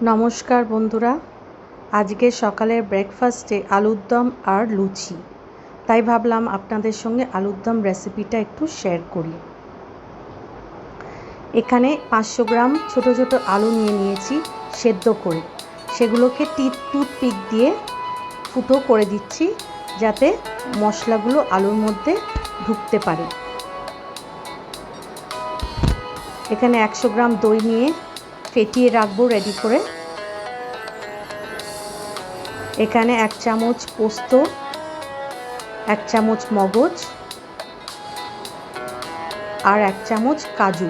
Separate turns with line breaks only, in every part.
নমস্কার বন্ধুরা, আজকে সকালের ব্রেকফাস্টে আলুর দম আর লুচি, তাই ভাবলাম আপনাদের সঙ্গে আলুর দম রেসিপিটা একটু শেয়ার করি। এখানে 500 গ্রাম ছোট ছোট আলু নিয়েছি সেদ্ধ করে, সেগুলোকে টুথপিক দিয়ে ফুটো করে দিচ্ছি যাতে মশলাগুলো আলুর মধ্যে ঢুকতে পারে। এখানে 100 গ্রাম দই নিয়ে ফেটিয়ে রাখবো রেডি করে। এখানে 1 চামচ পোস্ত, 1 চামচ মগজ আর 1 চামচ কাজু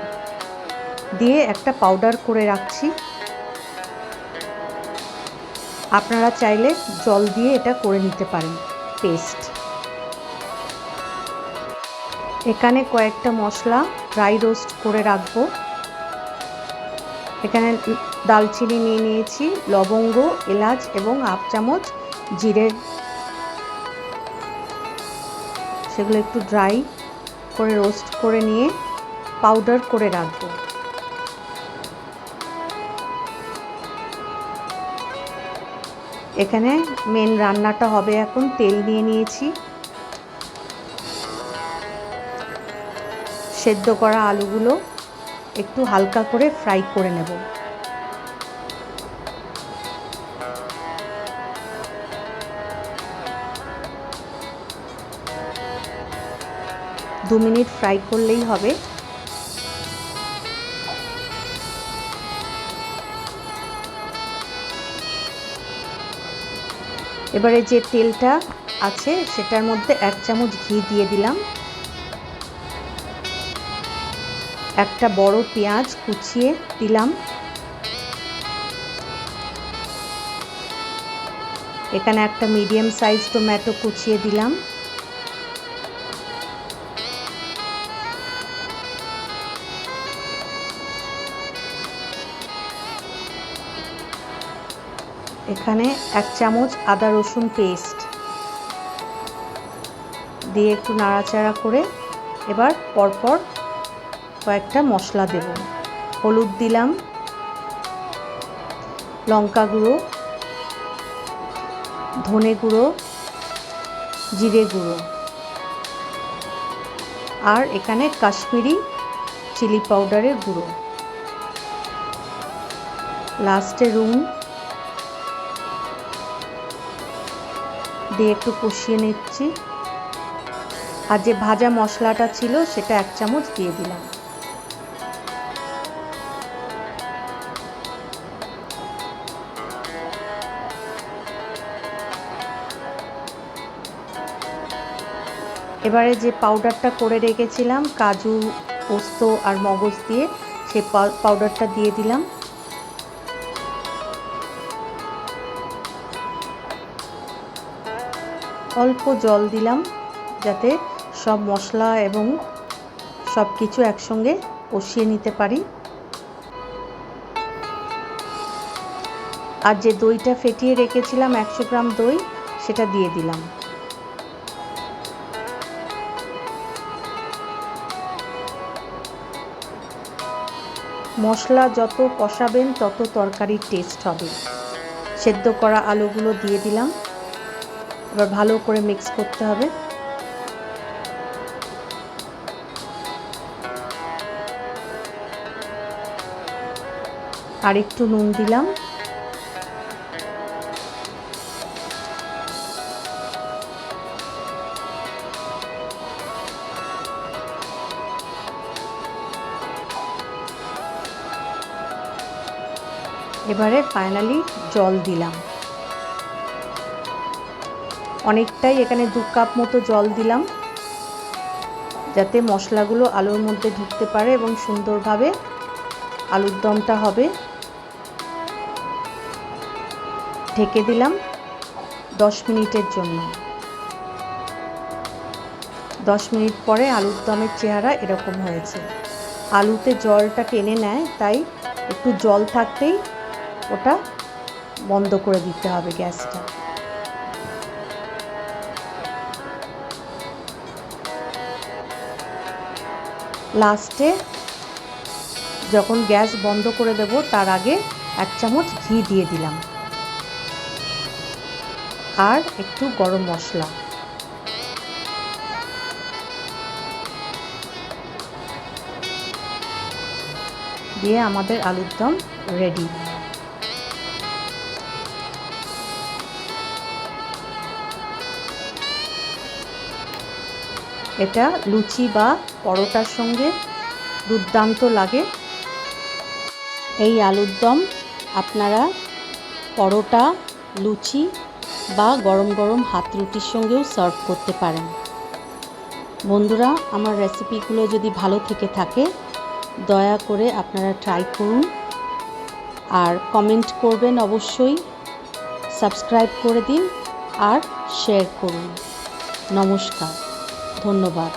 দিয়ে একটা পাউডার করে রাখছি। আপনারা চাইলে জল দিয়ে এটা করে নিতে পারেন পেস্ট। এখানে কয়েকটা মশলা ড্রাই রোস্ট করে রাখবো। এখানে দালচিনি নিয়ে নিয়েছি, লবঙ্গ, এলাচ এবং 1/2 চামচ জিরে, সেগুলো একটু ড্রাই করে রোস্ট করে নিয়ে পাউডার করে রাখবো। এখানে মেন রান্নাটা হবে এখন। তেল নিয়ে নিয়েছি, সেদ্ধ করা আলুগুলো একটু হালকা করে ফ্রাই করে নেব। দু মিনিট ফ্রাই করলেই হবে। এবারে যে তেলটা আছে সেটার মধ্যে 1 চামচ ঘি দিয়ে দিলাম। একটা বড় পেঁয়াজ কুচিয়ে দিলাম। এখানে একটা মিডিয়াম সাইজ টমেটো কুচিয়ে দিলাম। এখানে 1 চামচ আদা রসুন পেস্ট দিয়ে একটু নাড়াচাড়া করে এবার পরপর কয়েকটা মশলা দেব। হলুদ দিলাম, লঙ্কা গুঁড়ো, ধনে গুঁড়ো, জিরে গুঁড়ো আর এখানে কাশ্মীরি চিলি পাউডারের গুঁড়ো। লাস্টে নুন দিয়ে একটু কষিয়ে নিচ্ছি। আর যে ভাজা মশলাটা ছিল সেটা 1 চামচ দিয়ে দিলাম। এবারে যে পাউডারটা করে রেখেছিলাম কাজু, পোস্ত আর মগজ দিয়ে, সেই পাউডারটা দিয়ে দিলাম। অল্প জল দিলাম যাতে সব মশলা এবং সব কিছু একসঙ্গে কষিয়ে নিতে পারি। আর যে দইটা ফেটিয়ে রেখেছিলাম 100 গ্রাম দই, সেটা দিয়ে দিলাম। মশলা যত কষাবেন তত তরকারির টেস্ট হবে। সেদ্ধ করা আলুগুলো দিয়ে দিলাম। এবার ভালো করে মিক্স করতে হবে। আর একটু নুন দিলাম। এবারে ফাইনালি জল দিলাম। অনেকটাই, এখানে 2 কাপ মতো জল দিলাম যাতে মশলাগুলো আলুর মধ্যে ঢুকতে পারে এবং সুন্দরভাবে আলুর দমটা হবে। ঢেকে দিলাম 10 মিনিটের জন্য। 10 মিনিট পরে আলুর দমের চেহারা এরকম হয়েছে। আলুতে জলটা টেনে নেয়, তাই একটু জল থাকতেই ওটা বন্ধ করে দিতে হবে গ্যাসটা। লাস্টে যখন গ্যাস বন্ধ করে দেব তার আগে 1 চামচ ঘি দিয়ে দিলাম আর একটু গরম মশলা। দিয়ে আমাদের আলুর দম রেডি। এটা লুচি বা পরোটার সঙ্গে দুর্দান্ত লাগে। এই আলুর দম আপনারা পরোটা, লুচি বা গরম গরম হাত রুটির সঙ্গেও সার্ভ করতে পারেন। বন্ধুরা, আমার রেসিপিগুলো যদি ভালো থেকে থাকে দয়া করে আপনারা ট্রাই করুন আর কমেন্ট করবেন অবশ্যই। সাবস্ক্রাইব করে দিন আর শেয়ার করুন। নমস্কার, ধন্যবাদ।